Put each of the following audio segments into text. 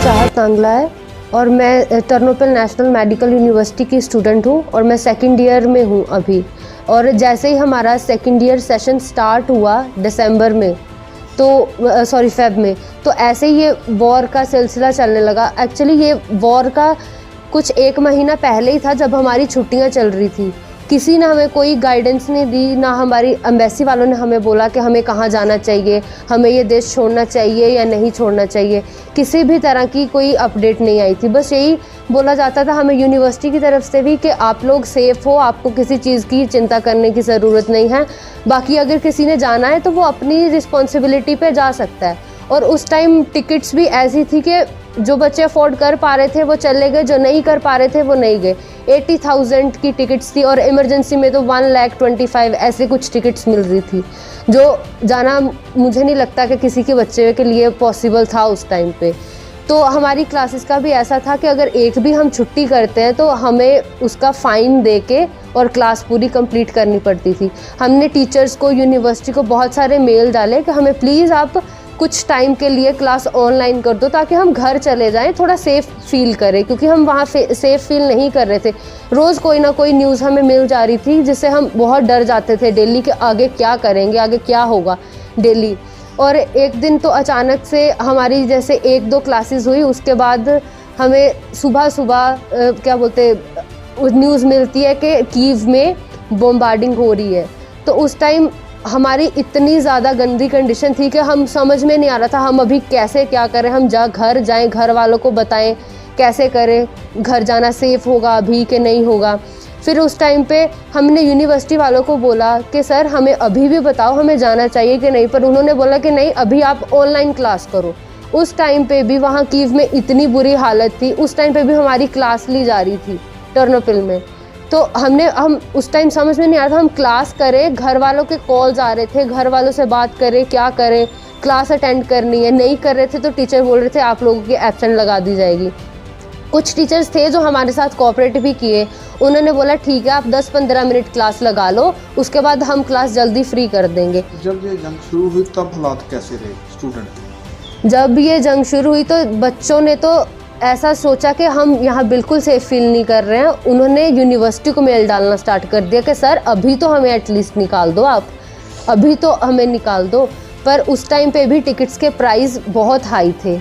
चाहत नांगला है और मैं टर्नोपिल नेशनल मेडिकल यूनिवर्सिटी की स्टूडेंट हूँ और मैं सेकंड ईयर में हूँ अभी। और जैसे ही हमारा सेकंड ईयर सेशन स्टार्ट हुआ दिसंबर में फेब में, तो ऐसे ही ये वॉर का सिलसिला चलने लगा। एक्चुअली ये वॉर का कुछ 1 महीना पहले ही था, जब हमारी छुट्टियां चल रही थी। किसी ने हमें कोई गाइडेंस नहीं दी, ना हमारी एम्बेसी वालों ने हमें बोला कि हमें कहाँ जाना चाहिए, हमें ये देश छोड़ना चाहिए या नहीं छोड़ना चाहिए। किसी भी तरह की कोई अपडेट नहीं आई थी। बस यही बोला जाता था हमें यूनिवर्सिटी की तरफ से भी कि आप लोग सेफ़ हो, आपको किसी चीज़ की चिंता करने की ज़रूरत नहीं है। बाकी अगर किसी ने जाना है तो वो अपनी रिस्पॉन्सिबिलिटी पे जा सकता है। और उस टाइम टिकट्स भी ऐसी थी कि जो बच्चे अफोर्ड कर पा रहे थे वो चले गए, जो नहीं कर पा रहे थे वो नहीं गए। 80,000 की टिकट्स थी और इमरजेंसी में तो 1,25,000 ऐसे कुछ टिकट्स मिल रही थी, जो जाना मुझे नहीं लगता कि किसी के बच्चे के लिए पॉसिबल था उस टाइम पे। तो हमारी क्लासेस का भी ऐसा था कि अगर एक भी हम छुट्टी करते हैं तो हमें उसका फ़ाइन दे के और क्लास पूरी कंप्लीट करनी पड़ती थी। हमने टीचर्स को, यूनिवर्सिटी को बहुत सारे मेल डाले कि हमें प्लीज़ आप कुछ टाइम के लिए क्लास ऑनलाइन कर दो ताकि हम घर चले जाएं, थोड़ा सेफ़ फील करें, क्योंकि हम वहाँ सेफ़ फील नहीं कर रहे थे। रोज़ कोई ना कोई न्यूज़ हमें मिल जा रही थी जिससे हम बहुत डर जाते थे डेली कि आगे क्या करेंगे, आगे क्या होगा डेली। और एक दिन तो अचानक से हमारी जैसे 1-2 क्लासेस हुई, उसके बाद हमें सुबह न्यूज़ मिलती है कि कीव में बॉम्बार्डिंग हो रही है। तो उस टाइम हमारी इतनी ज़्यादा गंदी कंडीशन थी कि हम समझ में नहीं आ रहा था हम अभी कैसे क्या करें। हम घर जाएं, घर वालों को बताएं कैसे करें, घर जाना सेफ़ होगा अभी कि नहीं होगा। फिर उस टाइम पे हमने यूनिवर्सिटी वालों को बोला कि सर हमें अभी भी बताओ हमें जाना चाहिए कि नहीं, पर उन्होंने बोला कि नहीं, अभी आप ऑनलाइन क्लास करो। उस टाइम पे भी वहाँ कीव में इतनी बुरी हालत थी, उस टाइम पे भी हमारी क्लास ली जा रही थी टर्नोपिल में। तो हम उस टाइम समझ में नहीं आ रहा था हम क्लास करें, घर वालों के कॉल्स आ रहे थे, घर वालों से बात करें, क्या करें, क्लास अटेंड करनी है, नहीं कर रहे थे तो टीचर बोल रहे थे आप लोगों की एब्सेंट लगा दी जाएगी। कुछ टीचर्स थे जो हमारे साथ कोऑपरेट भी किए, उन्होंने बोला ठीक है आप 10-15 मिनट क्लास लगा लो, उसके बाद हम क्लास जल्दी फ्री कर देंगे। जब ये जंग शुरू हुई तब हालात कैसे रहे स्टूडेंट के? जब ये जंग शुरू हुई तो बच्चों ने तो ऐसा सोचा कि हम यहाँ बिल्कुल सेफ फील नहीं कर रहे हैं। उन्होंने यूनिवर्सिटी को मेल डालना स्टार्ट कर दिया कि सर अभी तो हमें एटलीस्ट निकाल दो, आप अभी तो हमें निकाल दो। पर उस टाइम पे भी टिकट्स के प्राइस बहुत हाई थे,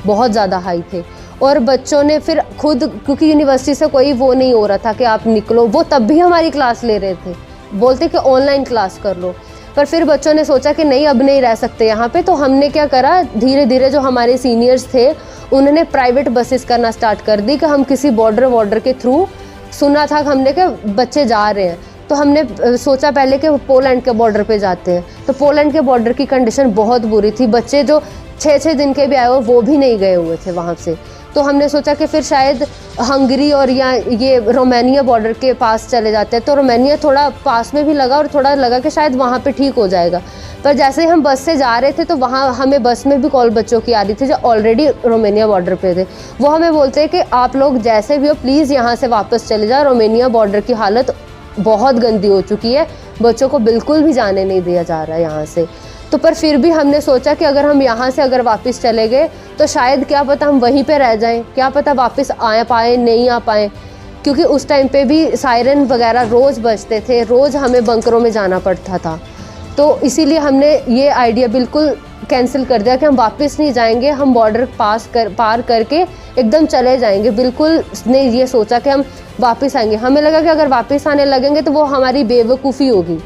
बहुत ज़्यादा हाई थे। और बच्चों ने फिर खुद, क्योंकि यूनिवर्सिटी से कोई वो नहीं हो रहा था कि आप निकलो, वो तब भी हमारी क्लास ले रहे थे, बोलते कि ऑनलाइन क्लास कर लो। पर फिर बच्चों ने सोचा कि नहीं अब नहीं रह सकते यहाँ पे। तो हमने क्या करा, धीरे धीरे जो हमारे सीनियर्स थे उन्होंने प्राइवेट बसेस करना स्टार्ट कर दी कि हम किसी बॉर्डर के थ्रू, सुना था हमने कि बच्चे जा रहे हैं, तो हमने सोचा पहले कि पोलैंड के बॉर्डर पे जाते हैं। तो पोलैंड के बॉर्डर की कंडीशन बहुत बुरी थी, बच्चे जो 6-6 दिन के भी आए हुए वो भी नहीं गए हुए थे वहाँ से। तो हमने सोचा कि फिर शायद हंगरी और या ये रोमानिया बॉर्डर के पास चले जाते हैं। तो रोमानिया थोड़ा पास में भी लगा और थोड़ा लगा कि शायद वहाँ पे ठीक हो जाएगा। पर जैसे ही हम बस से जा रहे थे तो वहाँ हमें बस में भी कॉल बच्चों की आ रही थी जो ऑलरेडी रोमानिया बॉर्डर पे थे। वो हमें बोलते हैं कि आप लोग जैसे भी हो प्लीज़ यहाँ से वापस चले जाओ, रोमानिया बॉर्डर की हालत बहुत गंदी हो चुकी है, बच्चों को बिल्कुल भी जाने नहीं दिया जा रहा है यहाँ से। तो पर फिर भी हमने सोचा कि अगर हम यहाँ से अगर वापस चले गए तो शायद क्या पता हम वहीं पे रह जाएं, क्या पता वापस आ पाए नहीं आ पाए, क्योंकि उस टाइम पे भी सायरन वगैरह रोज़ बजते थे, रोज़ हमें बंकरों में जाना पड़ता था। तो इसीलिए हमने ये आइडिया बिल्कुल कैंसिल कर दिया कि हम वापस नहीं जाएंगे, हम बॉर्डर पार करके एकदम चले जाएंगे। बिल्कुल ने ये सोचा कि हम वापस आएंगे। हमें लगा कि अगर वापस आने लगेंगे तो वो हमारी बेवकूफ़ी होगी।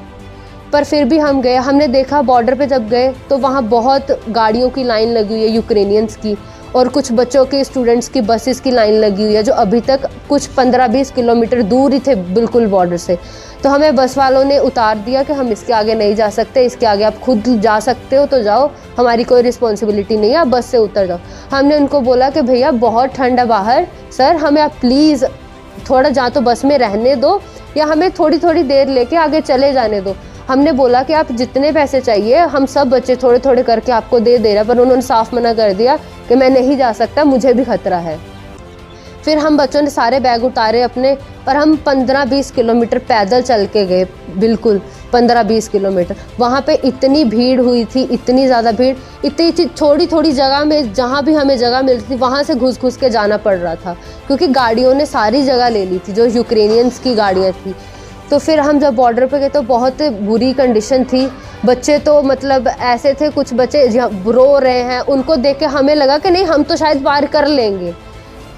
पर फिर भी हम गए, हमने देखा बॉर्डर पे जब गए तो वहाँ बहुत गाड़ियों की लाइन लगी हुई है यूक्रेनियंस की, और कुछ बच्चों के स्टूडेंट्स की बसेस की लाइन लगी हुई है जो अभी तक कुछ 15-20 किलोमीटर दूर ही थे बिल्कुल बॉर्डर से। तो हमें बस वालों ने उतार दिया कि हम इसके आगे नहीं जा सकते, इसके आगे आप खुद जा सकते हो तो जाओ, हमारी कोई रिस्पॉन्सिबिलिटी नहीं है, आप बस से उतर जाओ। हमने उनको बोला कि भैया बहुत ठंड है बाहर, सर हमें आप प्लीज़ थोड़ा जा तो बस में रहने दो या हमें थोड़ी देर लेके आगे चले जाने दो। हमने बोला कि आप जितने पैसे चाहिए हम सब बच्चे थोड़े थोड़े करके आपको दे रहे हैं, पर उन्होंने साफ मना कर दिया कि मैं नहीं जा सकता, मुझे भी खतरा है। फिर हम बच्चों ने सारे बैग उतारे अपने और हम 15-20 किलोमीटर पैदल चल के गए, बिल्कुल 15-20 किलोमीटर। वहाँ पे इतनी भीड़ हुई थी, इतनी ज़्यादा भीड़, इतनी थोड़ी थोड़ी जगह में जहाँ भी हमें जगह मिलती थी वहाँ से घुस घुस के जाना पड़ रहा था, क्योंकि गाड़ियों ने सारी जगह ले ली थी, जो यूक्रेनियंस की गाड़ियाँ थी। तो फिर हम जब बॉर्डर पे गए तो बहुत बुरी कंडीशन थी। बच्चे तो मतलब ऐसे थे, कुछ बच्चे रो रहे हैं, उनको देख के हमें लगा कि नहीं हम तो शायद पार कर लेंगे,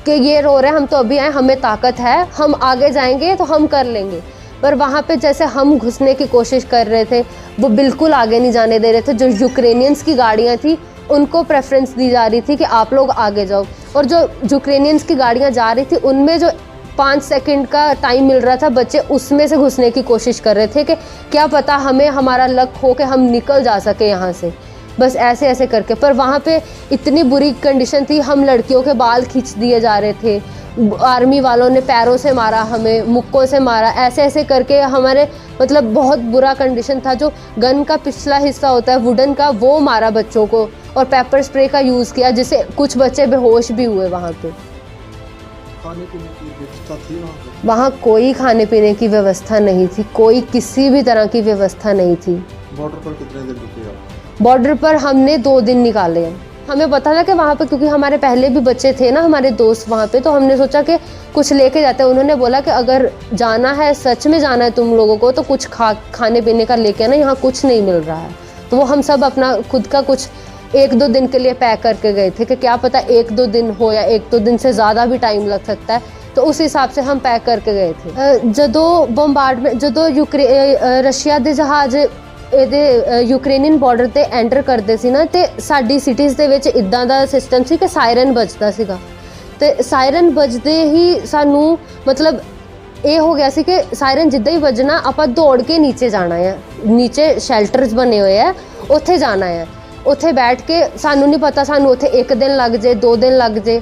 कि ये रो रहे हैं, हम तो अभी आए, हमें ताकत है, हम आगे जाएंगे तो हम कर लेंगे। पर वहाँ पे जैसे हम घुसने की कोशिश कर रहे थे, वो बिल्कुल आगे नहीं जाने दे रहे थे। जो यूक्रेनियंस की गाड़ियाँ थी उनको प्रेफरेंस दी जा रही थी कि आप लोग आगे जाओ, और जो यूक्रेनियंस की गाड़ियाँ जा रही थी उनमें जो 5 सेकंड का टाइम मिल रहा था, बच्चे उसमें से घुसने की कोशिश कर रहे थे कि क्या पता हमें हमारा लक हो कि हम निकल जा सके यहाँ से, बस ऐसे ऐसे करके। पर वहाँ पे इतनी बुरी कंडीशन थी, हम लड़कियों के बाल खींच दिए जा रहे थे, आर्मी वालों ने पैरों से मारा, हमें मुक्कों से मारा, ऐसे ऐसे करके हमारे मतलब बहुत बुरा कंडीशन था। जो गन का पिछला हिस्सा होता है वुडन का, वो मारा बच्चों को, और पेपर स्प्रे का यूज़ किया, जिससे कुछ बच्चे बेहोश भी हुए। वहाँ पे खाने पीने की व्यवस्था थी वहाँ पे? वहाँ कोई खाने पीने की व्यवस्था नहीं थी, कोई किसी भी तरह की व्यवस्था नहीं थी। बॉर्डर पर कितने दिन रुके आप? बॉर्डर पर हमने 2 दिन निकाले हैं। हमें पता था कि वहाँ पे, क्योंकि हमारे पहले भी बच्चे थे ना, हमारे दोस्त वहाँ पे, तो हमने सोचा कि कुछ लेके जाते हैं। उन्होंने बोला कि अगर जाना है, सच में जाना है तुम लोगों को, तो कुछ खाने पीने का लेके आना, यहाँ कुछ नहीं मिल रहा है। तो वो हम सब अपना खुद का कुछ 1-2 दिन के लिए पैक करके गए थे कि क्या पता 1-2 दिन हो या 1-2 दिन से ज़्यादा भी टाइम लग सकता है, तो उस हिसाब से हम पैक करके गए थे। जदों बम्बार्डमेंट, जदों रशिया ਦੇ जहाज़ ਇਹਦੇ यूक्रेनियन बॉर्डर ਤੇ ਐਂਟਰ ਕਰਦੇ ਸੀ ਨਾ, ਤੇ ਸਾਡੀ ਸਿਟੀਜ਼ ਦੇ ਵਿੱਚ ਇਦਾਂ ਦਾ ਸਿਸਟਮ ਸੀ ਕਿ ਸਾਇਰਨ ਵੱਜਦਾ ਸੀਗਾ, ਤੇ ਸਾਇਰਨ ਵੱਜਦੇ ਹੀ ਸਾਨੂੰ ਮਤਲਬ ਇਹ ਹੋ ਗਿਆ ਸੀ ਕਿ ਸਾਇਰਨ ਜਿੱਦਾਂ ਹੀ ਵੱਜਣਾ ਆਪਾਂ ਦੌੜ ਕੇ ਨੀਚੇ ਜਾਣਾ ਹੈ, ਨੀਚੇ ਸ਼ੈਲਟਰਸ ਬਣੇ ਹੋਏ ਆ, ਉੱਥੇ ਜਾਣਾ ਹੈ। ਉੱਥੇ ਬੈਠ ਕੇ ਸਾਨੂੰ ਨਹੀਂ ਪਤਾ ਸਾਨੂੰ ਉੱਥੇ 1 ਦਿਨ ਲੱਗ ਜੇ, 2 ਦਿਨ ਲੱਗ ਜੇ,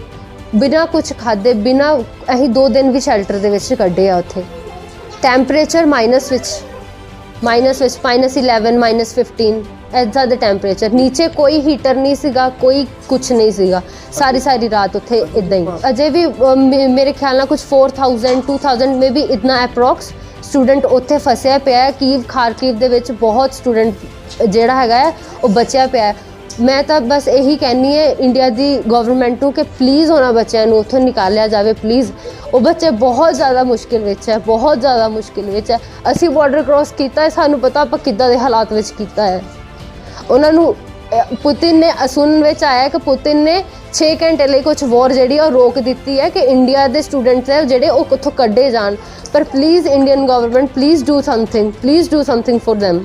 ਬਿਨਾਂ ਕੁਝ ਖਾਦੇ, ਬਿਨਾਂ ਅਸੀਂ 2 ਦਿਨ ਵੀ ਸ਼ੈਲਟਰ ਦੇ ਵਿੱਚ ਕੱਢੇ ਆ। ਉੱਥੇ ਟੈਂਪਰੇਚਰ ਮਾਈਨਸ ਵਿੱਚ -11 -15 ऐसा ਦੇ ਟੈਂਪਰੇਚਰ, नीचे कोई हीटर नहीं ਸੀਗਾ, कोई कुछ नहीं ਸੀਗਾ। सारी रात ਉੱਥੇ ਇਦਾਂ ਹੀ। ਅਜੇ ਵੀ ਮੇਰੇ ਖਿਆਲ ਨਾਲ ਕੁਝ 4000-2000 ਮੇ ਵੀ ਇतना ਅਪਰੋਕਸ ਸਟੂਡੈਂਟ ਉੱਥੇ ਫਸਿਆ ਪਿਆ ਹੈ। ਖਾਰਕੀਵ ਦੇ ਵਿੱਚ ਬਹੁਤ ਸਟੂਡੈਂਟ ਜਿਹੜਾ ਹੈਗਾ ਹੈ ਉਹ ਬਚਿਆ ਪਿਆ ਹੈ। ਮੈਂ ਤਾਂ ਬਸ ਇਹੀ ਕਹਿੰਦੀ ਹੈ ਇੰਡੀਆ ਦੀ ਗਵਰਨਮੈਂਟ ਨੂੰ ਕਿ ਪਲੀਜ਼ ਉਹਨਾਂ ਬੱਚਿਆਂ ਨੂੰ ਉੱਥੋਂ ਨਿਕਾਲਿਆ ਜਾਵੇ, ਪਲੀਜ਼। ਉਹ ਬੱਚੇ ਬਹੁਤ ਜ਼ਿਆਦਾ ਮੁਸ਼ਕਿਲ ਵਿੱਚ ਹੈ, ਬਹੁਤ ਜ਼ਿਆਦਾ ਮੁਸ਼ਕਿਲ ਵਿੱਚ ਹੈ। ਅਸੀਂ ਬਾਰਡਰ ਕ੍ਰੋਸ ਕੀਤਾ ਹੈ, ਸਾਨੂੰ ਪਤਾ ਆਪਾਂ ਕਿੱਦਾਂ ਦੇ ਹਾਲਾਤ ਵਿੱਚ ਕੀਤਾ ਹੈ। ਉਹਨਾਂ ਨੂੰ ਪੁਤਿਨ ਨੇ ਸੁਣਨ ਵਿੱਚ ਆਇਆ ਕਿ ਪੁਤਿਨ ਨੇ 6 ਘੰਟੇ ਲਈ ਕੁਝ ਵਾਰ ਜਿਹੜੀ ਉਹ ਰੋਕ ਦਿੱਤੀ ਹੈ ਕਿ ਇੰਡੀਆ ਦੇ ਸਟੂਡੈਂਟਸ ਹੈ ਜਿਹੜੇ ਉਹ ਉੱਥੋਂ ਕੱਢੇ ਜਾਣ। ਪਰ please Indian government, please do something for them.